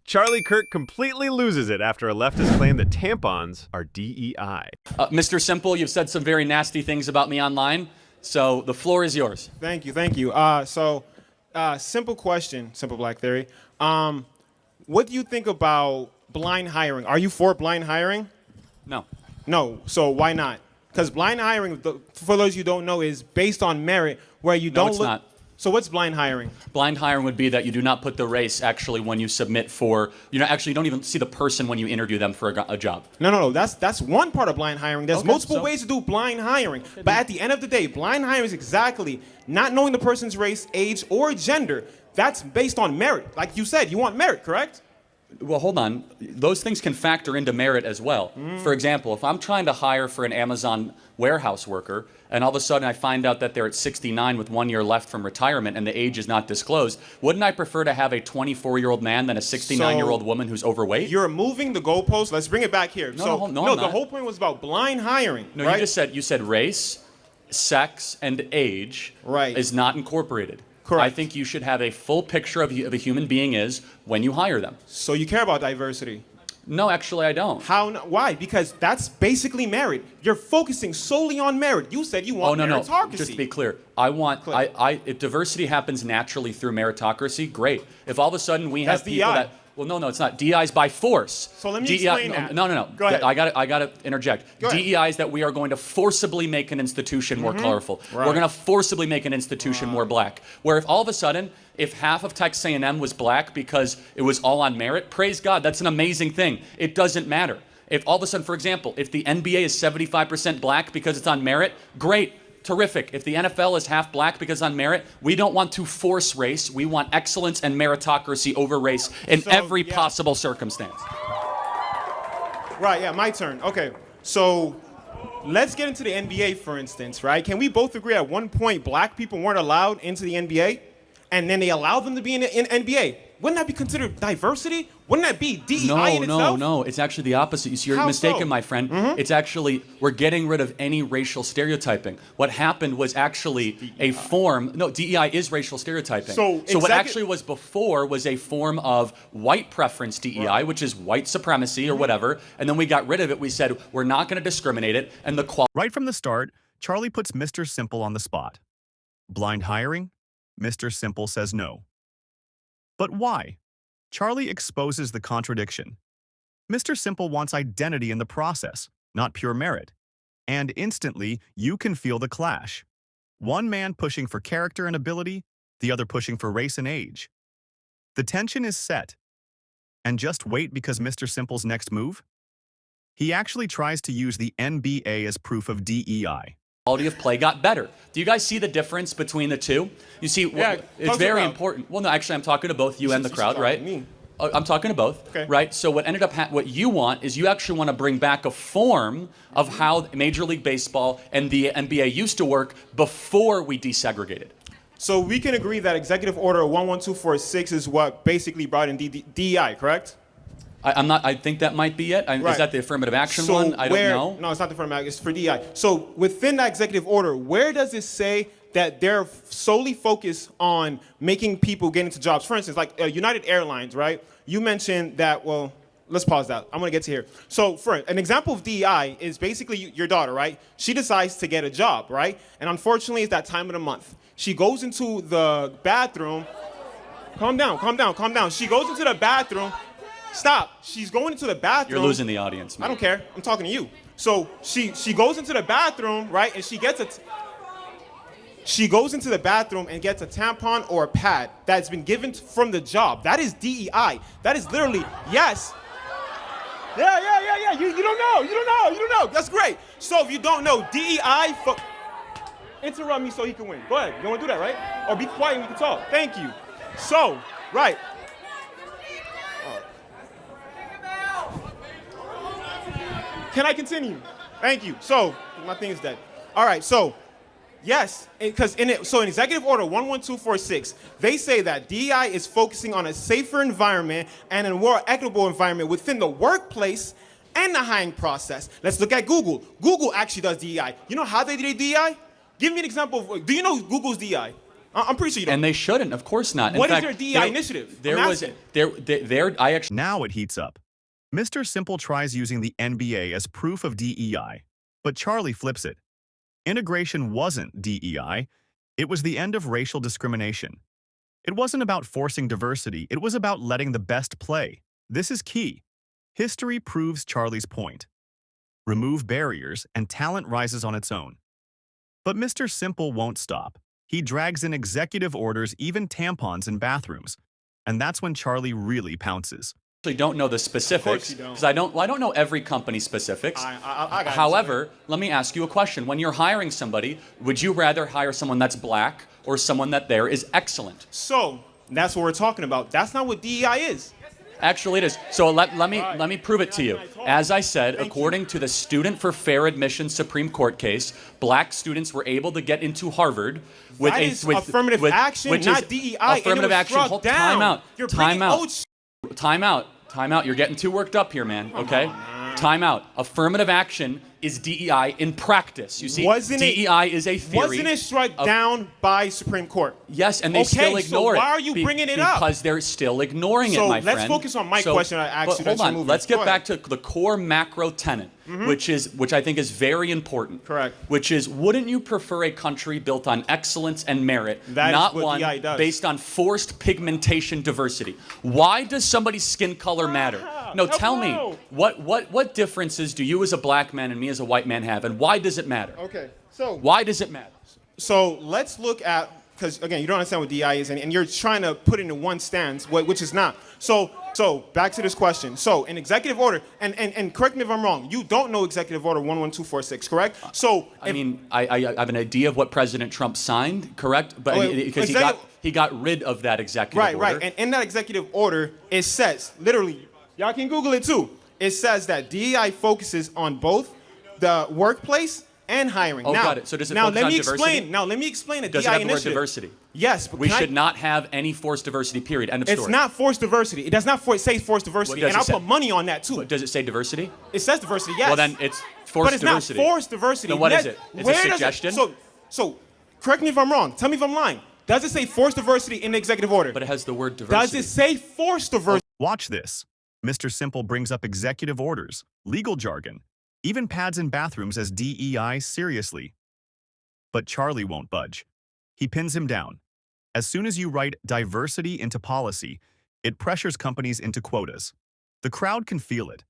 Charlie Kirk completely loses it after a leftist claim that tampons are DEI. Mr. Simple, you've said some very nasty things about me online, so the floor is yours. Thank you. Simple question, Simple Black Theory. What do you think about blind hiring? Are you for blind hiring? No. No. So why not? Because blind hiring, for those you don't know, is based on merit, where you don't it's look. not. So what's blind hiring? Blind hiring would be that you do not put the race actually when you submit for, actually you don't even see the person when you interview them for a job. No. That's one part of blind hiring. There's multiple ways to do blind hiring. But at the end of the day, blind hiring is exactly not knowing the person's race, age, or gender. That's based on merit. Like you said, you want merit, correct? Well, hold on. Those things can factor into merit as well. For example, if I'm trying to hire for an Amazon warehouse worker, and all of a sudden I find out that they're at 69 with 1 year left from retirement and the age is not disclosed, wouldn't I prefer to have a 24-year-old man than a 69-year-old woman who's overweight? You're moving the goalpost. Let's bring it back here. No, the whole point was about blind hiring. No, right? you said race, sex, and age is not incorporated. Correct. I think you should have a full picture of a human being is when you hire them. So you care about diversity? No, actually I don't. Why? Because that's basically merit. You're focusing solely on merit. You said you want meritocracy. No. Just to be clear, if diversity happens naturally through meritocracy, great. If all of a sudden we have people DEI. that... Well, no, it's not. DEI is by force. So let me explain that. No. Go ahead. I got to interject. Go ahead. DEI is that we are going to forcibly make an institution more colorful. Right. We're going to forcibly make an institution more black. Where if all of a sudden, if half of Texas A&M was black because it was all on merit, praise God, that's an amazing thing. It doesn't matter. If all of a sudden, for example, if the NBA is 75% black because it's on merit, great. Terrific. If the NFL is half black because on merit, we don't want to force race. We want excellence and meritocracy over race in every possible circumstance. Right, yeah, my turn. Okay, so let's get into the NBA, for instance, right? Can we both agree at one point black people weren't allowed into the NBA, and then they allowed them to be in the NBA? Wouldn't that be considered diversity? Wouldn't that be DEI in itself? No. It's actually the opposite. You see, you're mistaken, my friend. It's actually, we're getting rid of any racial stereotyping. What happened was actually a form. No, DEI is racial stereotyping. So what actually was before was a form of white preference DEI, which is white supremacy or whatever. And then we got rid of it. We said, we're not going to discriminate it. And Right from the start, Charlie puts Mr. Simple on the spot. Blind hiring? Mr. Simple says no. But why? Charlie exposes the contradiction. Mr. Simple wants identity in the process, not pure merit. And instantly, you can feel the clash. One man pushing for character and ability, the other pushing for race and age. The tension is set. And just wait because Mr. Simple's next move? He actually tries to use the NBA as proof of DEI. Quality of play got better. Do you guys see the difference between the two? You see, it's very important. Well, no, actually, I'm talking to both you and the crowd, right? I'm talking to both, right? So what ended up, what you want is you actually want to bring back a form of how Major League Baseball and the NBA used to work before we desegregated. So we can agree that Executive Order 11246 is what basically brought in DEI, correct? I think that might be it. Is that the affirmative action one? I don't know. No, it's not the affirmative action. It's for DEI. So within that executive order, where does it say that they're solely focused on making people get into jobs? For instance, like United Airlines, right? You mentioned that, well, let's pause that. I'm going to get to here. So for an example of DEI is basically your daughter, right? She decides to get a job, right? And unfortunately, it's that time of the month. She goes into the bathroom. Calm down. She goes into the bathroom. Stop. She's going into the bathroom. You're losing the audience, man. I don't care. I'm talking to you. So she goes into the bathroom, right? And she goes into the bathroom and gets a tampon or a pad that's been given from the job. That is DEI. That is literally, yes. Yeah. You don't know. That's great. So if you don't know, DEI, interrupt me so he can win. Go ahead. You want to do that, right? Or be quiet and we can talk. Thank you. So, right. Can I continue? Thank you. So, my thing is dead. All right, so, yes, because in Executive Order 11246, they say that DEI is focusing on a safer environment and a more equitable environment within the workplace and the hiring process. Let's look at Google. Google actually does DEI. You know how they do DEI? Give me an example of, do you know Google's DEI? I'm pretty sure you don't. And they shouldn't, of course not. What is their DEI initiative? Now it heats up. Mr. Simple tries using the NBA as proof of DEI, but Charlie flips it. Integration wasn't DEI. It was the end of racial discrimination. It wasn't about forcing diversity. It was about letting the best play. This is key. History proves Charlie's point. Remove barriers and talent rises on its own. But Mr. Simple won't stop. He drags in executive orders, even tampons in bathrooms. And that's when Charlie really pounces. I don't know the specifics because I don't know every company's specifics. I got However, let me ask you a question. When you're hiring somebody, would you rather hire someone that's black or someone that there is excellent? So that's what we're talking about. That's not what DEI is. Actually, it is. So let me prove it to you. As I said, according to the Student for Fair Admission Supreme Court case, black students were able to get into Harvard with affirmative action, not DEI. Affirmative action. Hold, time out. You're Time out. old Time out. Time out. You're getting too worked up here, man. Okay? Time out. Affirmative action is DEI in practice. You see, DEI is a theory. Wasn't it struck down by Supreme Court? Yes, and they still ignore it. So why are you bringing it up? Because they're still ignoring it, my friend. So let's focus on my question I asked you. Hold on. Let's get back to the core macro tenet, which I think is very important. Correct. Which is, wouldn't you prefer a country built on excellence and merit, not one based on forced pigmentation diversity? Why does somebody's skin color matter? No, tell me, what differences do you as a black man and me as a white man have, and why does it matter? Okay, so why does it matter? So let's look at, because again, you don't understand what DEI is, and you're trying to put it into one stance, which is not. So back to this question. So an executive order, and correct me if I'm wrong, you don't know executive order 11246, correct? So I have an idea of what President Trump signed, correct? But because he got rid of that executive order. Right. And in that executive order, it says literally, y'all can Google it too. It says that DEI focuses on both the workplace and hiring. Oh, got it. So does it focus on diversity? Now let me explain a Does DEI it have the word initiative. diversity? Yes, but we should not have any forced diversity. Period. End of story. It's not forced diversity. It does not say forced diversity, and I'll put money on that too. But does it say diversity? It says diversity. Yes. Well, then it's forced diversity. But it's not forced diversity. Then what is it? It's a suggestion. So correct me if I'm wrong. Tell me if I'm lying. Does it say forced diversity in the executive order? But it has the word diversity. Does it say forced diversity? Watch this. Mr. Simple brings up executive orders, legal jargon, even pads in bathrooms as DEI seriously. But Charlie won't budge. He pins him down. As soon as you write diversity into policy, it pressures companies into quotas. The crowd can feel it.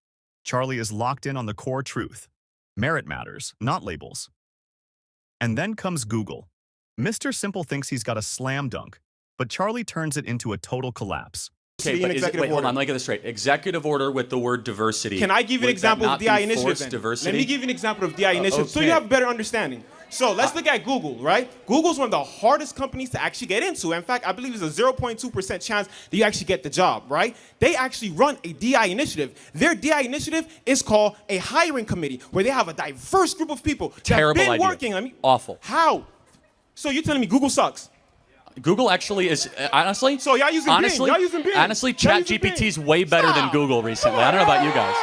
Charlie is locked in on the core truth. Merit matters, not labels. And then comes Google. Mr. Simple thinks he's got a slam dunk, but Charlie turns it into a total collapse. Okay, but wait, hold on, let me get this straight. Executive order with the word diversity. Can I give you an example of DEI initiative then? Diversity? Let me give you an example of DEI initiative so you have a better understanding. So let's look at Google, right? Google's one of the hardest companies to actually get into. In fact, I believe there's a 0.2% chance that you actually get the job, right? They actually run a DEI initiative. Their DEI initiative is called a hiring committee, where they have a diverse group of people that have been working. Awful. How? So you're telling me Google sucks? Google actually is, honestly. So y'all using Bing. Y'all using Bing. Honestly, ChatGPT's way better than Google recently. I don't know about you guys.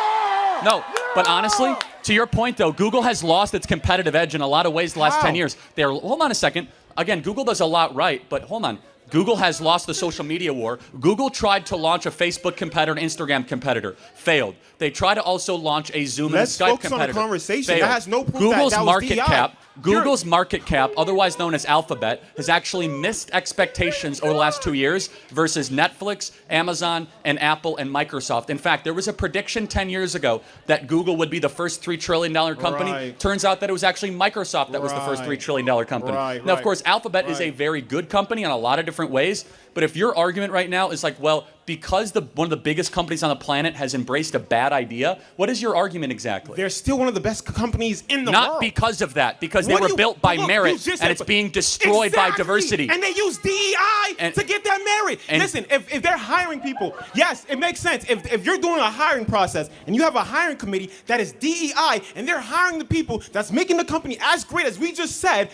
No, but honestly, to your point though, Google has lost its competitive edge in a lot of ways the last 10 years. Hold on a second. Again, Google does a lot right, but hold on. Google has lost the social media war. Google tried to launch a Facebook competitor, an Instagram competitor, failed. They tried to also launch a Zoom and a Skype competitor. Let's focus on the conversation. Failed. That has no proof Google's that was DEI. Google's market cap, otherwise known as Alphabet, has actually missed expectations over the last 2 years versus Netflix, Amazon, and Apple and Microsoft. In fact, there was a prediction 10 years ago that Google would be the first $3 trillion company. Right. Turns out that it was actually Microsoft that was the first $3 trillion company. Now, of course, Alphabet is a very good company in a lot of different ways, but if your argument right now is like, well, because one of the biggest companies on the planet has embraced a bad idea, what is your argument exactly? They're still one of the best companies in the world. Not because of that, because they were built by merit, and it's being destroyed by diversity. And they use DEI to get that merit. Listen, if they're hiring people, yes, it makes sense. If you're doing a hiring process and you have a hiring committee that is DEI and they're hiring the people that's making the company as great as we just said,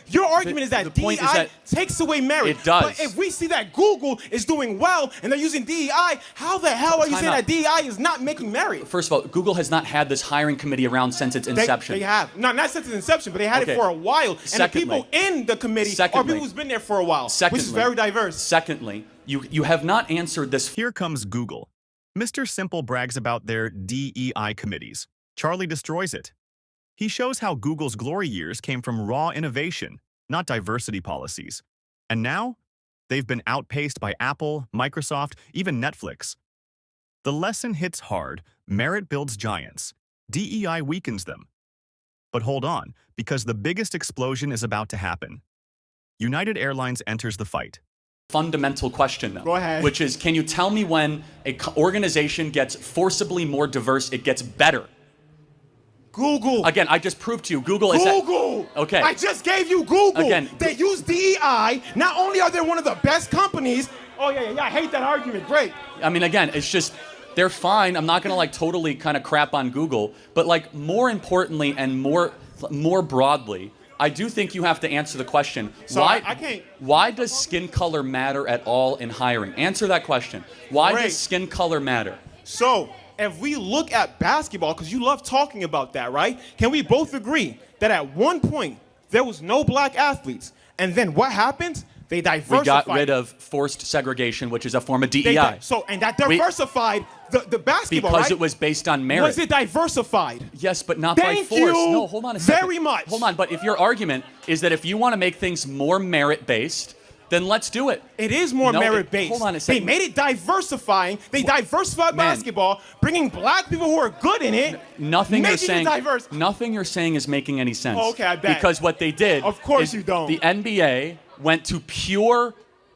your argument is that DEI takes away merit. merit. It does. But if we see that Google is doing well and they're using DEI, how the hell are you saying that DEI is not making merit? First of all, Google has not had this hiring committee around since its inception. They have. Not since its inception, but they had it for a while. And the people in the committee are people who's been there for a while, which is very diverse. Secondly, you have not answered this. Here comes Google. Mr. Simple brags about their DEI committees. Charlie destroys it. He shows how Google's glory years came from raw innovation, not diversity policies. And now, they've been outpaced by Apple, Microsoft, even Netflix. The lesson hits hard. Merit builds giants. DEI weakens them. But hold on, because the biggest explosion is about to happen. United Airlines enters the fight. Fundamental question, though. Go ahead. Which is, can you tell me when an organization gets forcibly more diverse, it gets better? Google. Again, I just proved to you, Google is... Google! Okay. I just gave you Google. Again, they use DEI. Not only are they one of the best companies... Oh, yeah, I hate that argument. Great. I mean, again, it's just... They're fine. I'm not going to, like, totally kind of crap on Google. But, like, more importantly and more broadly, I do think you have to answer the question. So why, I can't... Why does skin color matter at all in hiring? Answer that question. Why does skin color matter? So... if we look at basketball, because you love talking about that, right? Can we both agree that at one point there was no black athletes, and then what happened? They diversified. We got rid of forced segregation, which is a form of DEI. And that diversified the basketball, because right? it was based on merit. Was it diversified? Yes, but not by force. Thank you No, hold on a second. very much. Hold on, but if your argument is that if you want to make things more merit-based, then let's do it. It is more merit-based. Hold on a second. They made it diversifying. They diversified basketball, bringing black people who are good in it. Nothing you're saying. Nothing you're saying is making any sense. Oh, okay, I bet. Because what they did. Of course is you don't. The NBA went to pure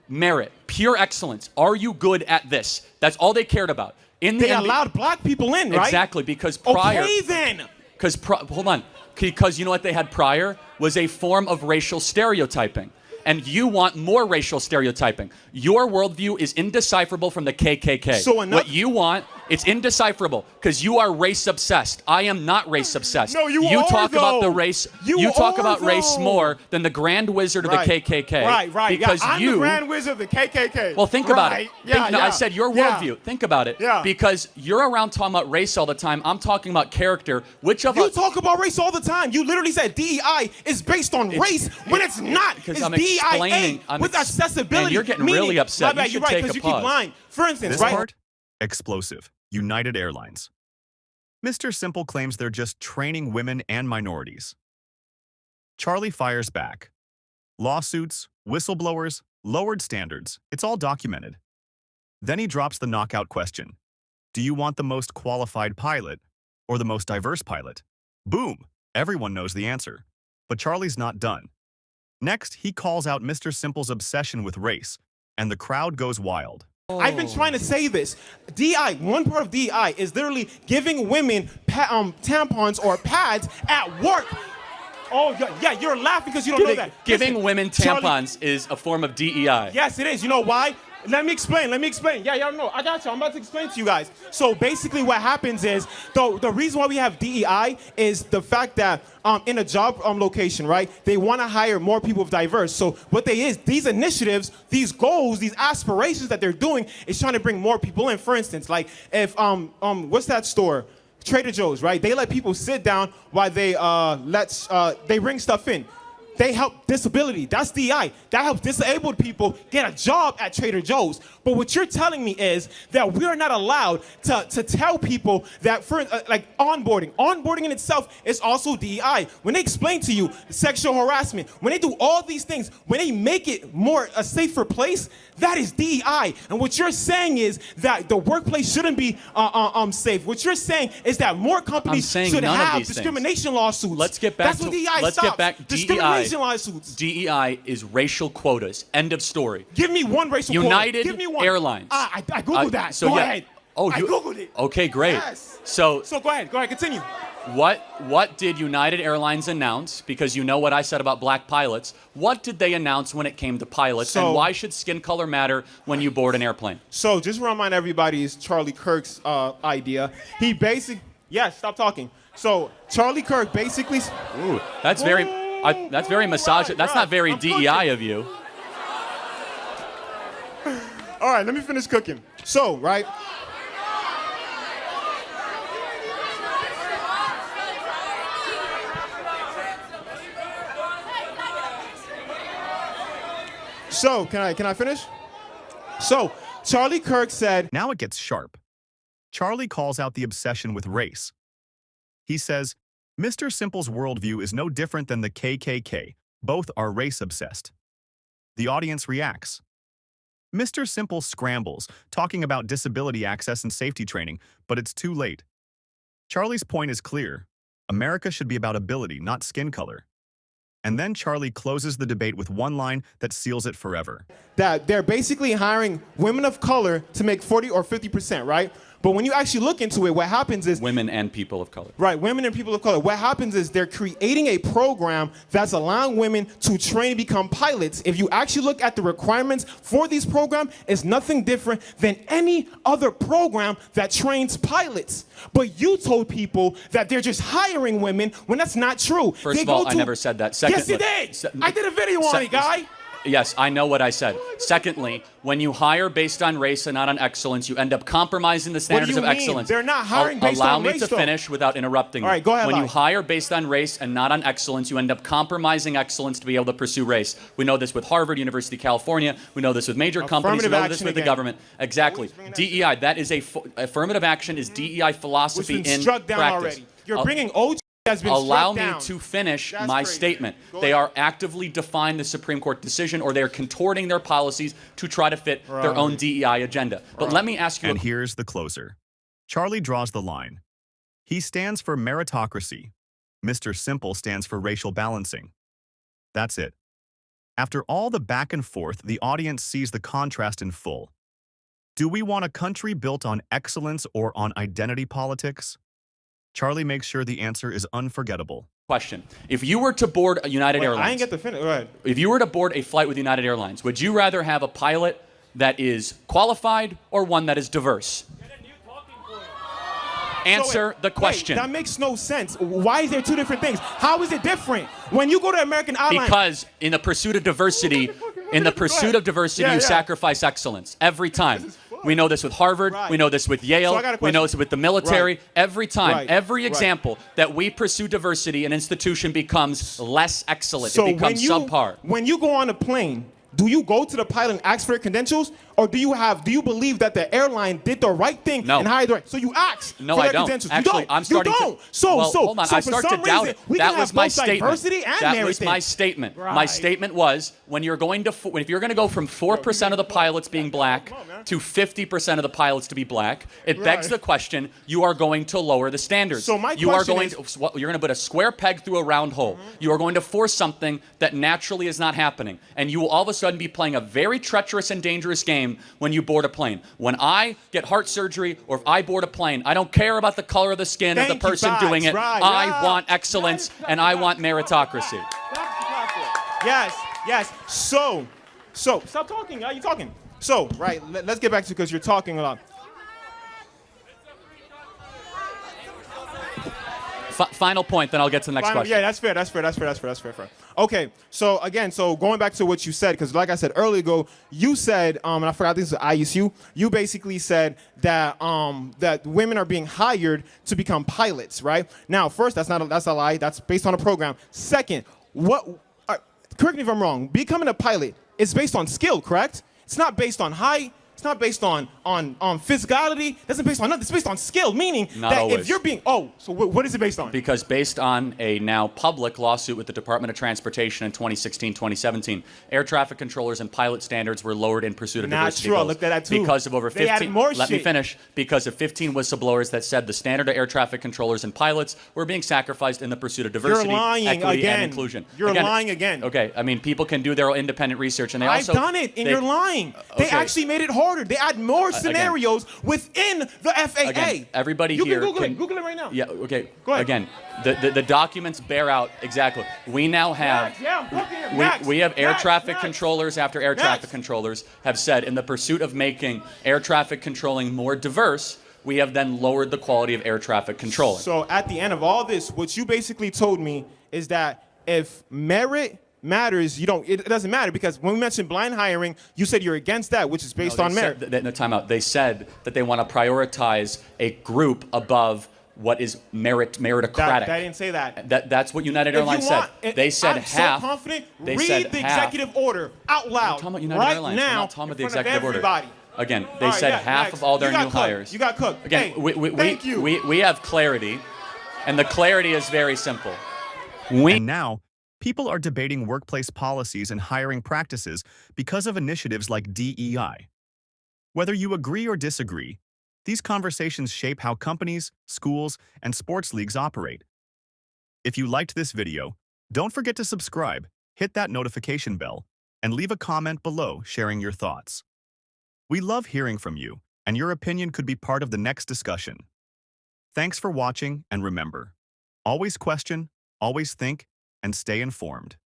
merit, pure excellence. Are you good at this? That's all they cared about. They allowed black people in, right? Exactly, because prior. Okay, then. Hold on. Because you know what they had prior was a form of racial stereotyping. And you want more racial stereotyping. Your worldview is indecipherable from the KKK. So what you want, it's indecipherable because you are race obsessed. I am not race obsessed. No, you talk though. about the race. You talk about race though. more than the Grand Wizard of the KKK. Right. Because I'm the Grand Wizard of the KKK. Well, think about it. I said your worldview. Think about it. Yeah. Because you're around talking about race all the time. I'm talking about character. Which of us? You talk about race all the time. You literally said DEI is based on race when it's not. It's DEIA with accessibility. And you're getting really upset. You're right, because you keep lying. For instance, This part? Explosive. United Airlines. Mr. Simple claims they're just training women and minorities. Charlie fires back. Lawsuits, whistleblowers, lowered standards. It's all documented. Then he drops the knockout question. Do you want the most qualified pilot or the most diverse pilot? Boom! Everyone knows the answer. But Charlie's not done. Next, he calls out Mr. Simple's obsession with race, and the crowd goes wild. I've been trying to say this. DEI, one part of DEI is literally giving women tampons or pads at work. Oh, yeah, you're laughing because you don't know that. Giving women tampons is a form of DEI. Yes, it is. You know why? Let me explain. Yeah, y'all know. I got you. I'm about to explain to you guys. So basically what happens is, the reason why we have DEI is the fact that in a job location, right, they want to hire more people of diverse. So what these initiatives, these goals, these aspirations that they're doing is trying to bring more people in. For instance, like if, what's that store? Trader Joe's, right? They let people sit down while they they bring stuff in. They help disability. That's DEI. That helps disabled people get a job at Trader Joe's. But what you're telling me is that we are not allowed to tell people that for like onboarding. Onboarding in itself is also DEI. When they explain to you sexual harassment, when they do all these things, when they make it more a safer place, that is DEI. And what you're saying is that the workplace shouldn't be safe. What you're saying is that more companies should have discrimination lawsuits. Let's get back That's what DEI stops. Get back. Discrimination lawsuits. DEI is racial quotas. End of story. Give me one racial quota. United Give me one. Airlines. I Googled that. So go yeah. ahead. Oh, I Googled it. Okay, great. Yes. So go ahead. Go ahead. Continue. What did United Airlines announce? Because you know what I said about black pilots. What did they announce when it came to pilots? And why should skin color matter when you board an airplane? So just to remind everybody, it's Charlie Kirk's idea. He basically, stop talking. So Charlie Kirk basically. Ooh, that's very misogynist. That's not very DEI of you. All right, let me finish cooking. So, right? So, can I finish? So, Charlie Kirk said, Now it gets sharp. Charlie calls out the obsession with race. He says, Mr. Simple's worldview is no different than the KKK. Both are race-obsessed. The audience reacts. Mr. Simple scrambles, talking about disability access and safety training, but it's too late. Charlie's point is clear. America should be about ability, not skin color. And then Charlie closes the debate with one line that seals it forever. that they're basically hiring women of color to make 40 or 50%, right? But when you actually look into it, what happens is... Women and people of color. Right, women and people of color. What happens is they're creating a program that's allowing women to train to become pilots. If you actually look at the requirements for these programs, it's nothing different than any other program that trains pilots. But you told people that they're just hiring women when that's not true. First of all, I never said that. Secondly, yes, you did. I did a video on it, guy. Yes, I know what I said. Secondly, when you hire based on race and not on excellence, you end up compromising the standards of excellence. They're not hiring based on race, Allow me to finish without interrupting you. All right, go ahead, When you hire based on race and not on excellence, you end up compromising excellence to be able to pursue race. We know this with Harvard, University of California. We know this with major companies. We know this with the government. Exactly. DEI, that is affirmative action is DEI philosophy in struck down practice. already. You're bringing OG. Allow me to finish my statement. They are actively defying the Supreme Court decision, or they are contorting their policies to try to fit their own DEI agenda. But let me ask you... And here's the closer. Charlie draws the line. He stands for meritocracy. Mr. Simple stands for racial balancing. That's it. After all the back and forth, the audience sees the contrast in full. Do we want a country built on excellence or on identity politics? Charlie makes sure the answer is unforgettable. Question. If you were to board a United Airlines... I didn't get the finish. Go ahead. If you were to board a flight with United Airlines, would you rather have a pilot that is qualified or one that is diverse? Answer the question. Wait, that makes no sense. Why is there two different things? How is it different? When you go to American Airlines... Because in the pursuit of diversity, you sacrifice excellence every time. We know this with Harvard. We know this with Yale. We know this with the military. Every time, every example that we pursue diversity, an institution becomes less excellent. It becomes subpar. When you go on a plane, do you go to the pilot and ask for their credentials? Or do you believe that the airline did the right thing and hired the right? So you ask for their credentials. Actually, you don't. I'm starting you don't. to. Well, hold on. I start to doubt it. That was my statement. That was my statement. My statement was if you're going to go from 4% of the pilots being black to 50% of the pilots to be black, it begs the question: you are going to lower the standards. So my you're question going to put a square peg through a round hole. You are going to force something that naturally is not happening, and you will all of a sudden be playing a very treacherous and dangerous game when you board a plane. When I get heart surgery or if I board a plane, I don't care about the color of the skin of the person doing it. I want excellence and I want meritocracy. Yes. So, stop talking. Are you talking? So, let's get back to because you're talking a lot. Final point, then I'll get to the next question. Yeah, that's fair. Okay, so again, going back to what you said, because like I said earlier ago, you said, and I forgot this was ISU, you basically said that that women are being hired to become pilots, right? Now, first, that's a lie. That's based on a program. Second, correct me if I'm wrong, becoming a pilot is based on skill, correct? It's not based on height. It's not based on physicality. It's based on nothing. It's based on skill, meaning if you're being... so what is it based on? Because based on a now public lawsuit with the Department of Transportation in 2016-2017, air traffic controllers and pilot standards were lowered in pursuit of diversity goals. I looked at that too. Because of over 15... They added more Let me finish. Because of 15 whistleblowers that said the standard of air traffic controllers and pilots were being sacrificed in the pursuit of diversity, equity, and inclusion. You're lying again. Okay, I mean, people can do their own independent research, and they also... I've done it, and you're lying. They actually made it harder. They add more scenarios within the FAA. Again, everybody you here can Google it right now. Yeah, okay. Go ahead. Again, the documents bear out exactly. We now have we have air traffic controllers after air traffic controllers have said in the pursuit of making air traffic controlling more diverse, we have then lowered the quality of air traffic controlling. So at the end of all this, what you basically told me is that if merit matters, it doesn't matter, because when we mentioned blind hiring, you said you're against that, which is based on merit. No, time out. They said that they want to prioritize a group above what is meritocratic. That didn't say that. That's what United Airlines said. They said I'm half. so confident. They read said the half. executive order out loud. I'm talking about United right Airlines. now. We're not talking about the in front of executive order. everybody. Again, they said half of all their new hires. You got cooked. Again, hey, thank you. We have clarity, and the clarity is very simple. And now, people are debating workplace policies and hiring practices because of initiatives like DEI. Whether you agree or disagree, these conversations shape how companies, schools, and sports leagues operate. If you liked this video, don't forget to subscribe, hit that notification bell, and leave a comment below sharing your thoughts. We love hearing from you, and your opinion could be part of the next discussion. Thanks for watching, and remember, always question, always think, and stay informed.